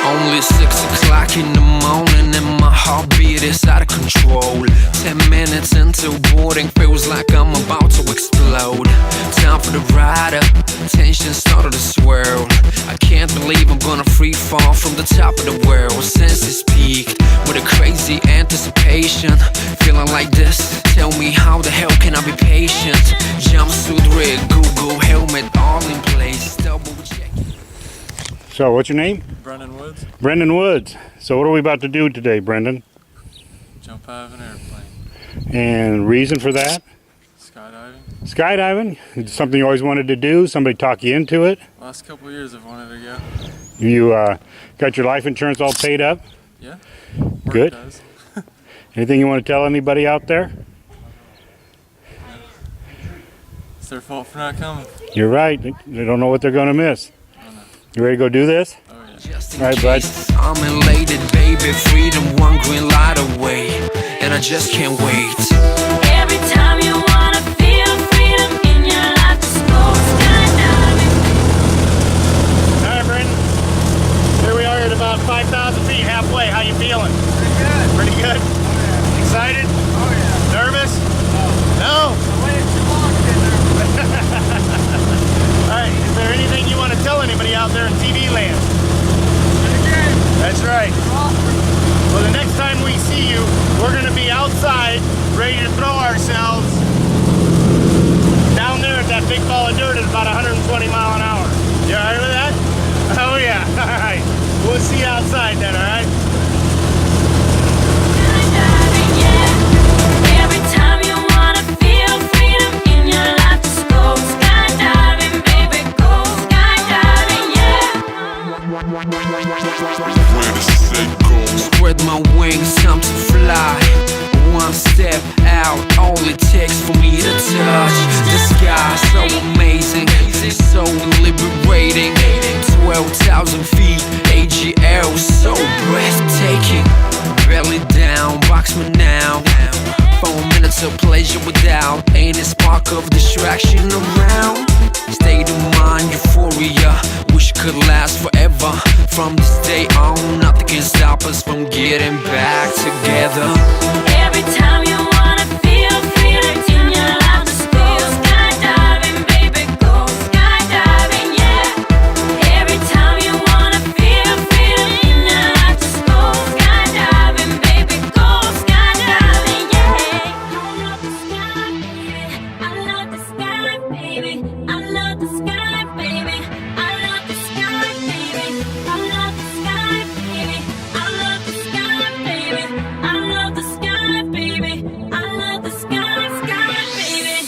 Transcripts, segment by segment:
Only 6 o'clock in the morning and my heartbeat is out of control. 10 minutes into boarding, feels like I'm about to explode. Time for the ride up, tension started to swirl. I can't believe I'm gonna free fall from the top of the world. Senses peaked with a crazy anticipation. Feeling like this, tell me how the hell can I be patient? Jumpsuit rig, Google helmet, all in place, double check. So, what's your name? Brendan Woods. Brendan Woods. So, what are we about to do today, Brendan? Jump out of an airplane. And reason for that? Skydiving. Skydiving? It's something you always wanted to do? Somebody talk you into it? Last couple of years I've wanted to go. You got your life insurance all paid up? Yeah. Good. Does. Anything you want to tell anybody out there? It's their fault for not coming. You're right. They don't know what they're going to miss. You ready to go do this? Oh yeah. Just in All right, bud. case, I'm elated, baby. Freedom, one green light away, and I just can't wait. Every time you wanna feel freedom in your life, just go skydiving. All right, Brendan. Here we are at about 5,000 feet, halfway. How you feeling? Pretty good. Pretty good? Oh, yeah. Excited? Oh, yeah. Nervous? No? I waited too long to get there. All right, is there anything you want to tell anybody out there in TV land? Good game. That's right. Awesome. Well, the next time we see you, we're going to be outside, ready to throw ourselves down there at that big ball of dirt at about 120 mile an hour. You all right with that? Oh, yeah. All right. We'll see you outside then, all right? Skydiving, yeah. Every time you wanna feel freedom in your life, just go skydiving, baby. Go skydiving, yeah. Spread my wings, time to fly. One step out, all it takes for me to touch the sky. So amazing, so liberating. 12,000 feet, AGL, so breathtaking. Belly down, box me now. 4 minutes of pleasure without any spark of distraction around. State of mind, euphoria, wish could last forever. From this day on, nothing can stop us from getting back together. Every time you wanna feel freedom in your life, just go skydiving, baby. Go skydiving, yeah. Every time you wanna feel freedom in your life, just go skydiving, baby. Go skydiving, yeah. I love the sky, baby. I love the sky, baby. I love the sky, baby. I love the sky, baby. I love the sky, baby. I love the sky, baby. I love the sky, sky, baby.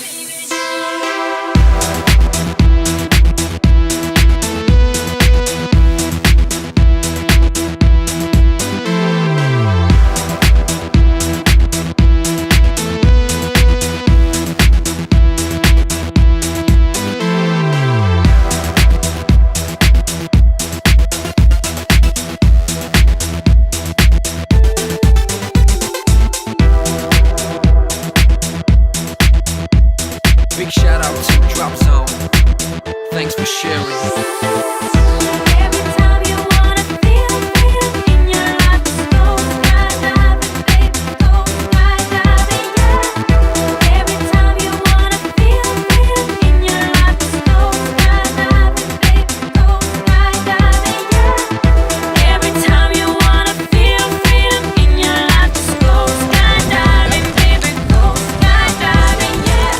Big shout out to Drop Zone. Thanks for sharing. Every time you wanna feel freedom in your life, just go skydiving, baby. Go skydiving, yeah. Every time you wanna feel freedom in your life, just go skydiving, baby. Go skydiving, yeah. Every time you wanna feel freedom in your life, just go skydiving, baby. Go skydiving, yeah.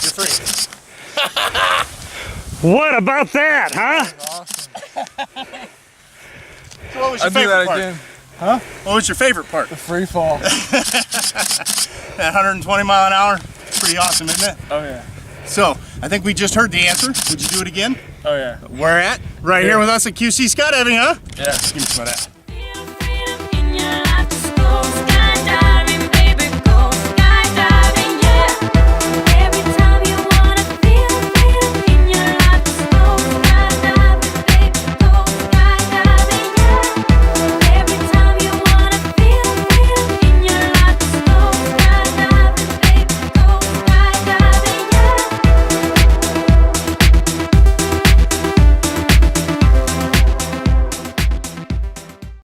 You're free. What about that, huh? Awesome. So what was your I'd do favorite that part? again. Huh? What was your favorite part? The free fall. That 120 mile an hour? Pretty awesome, isn't it? Oh yeah. So, I think we just heard the answer. Would you do it again? Oh yeah. Where at? Right here with us at QC Skydiving, huh? Yeah. Give me some of that.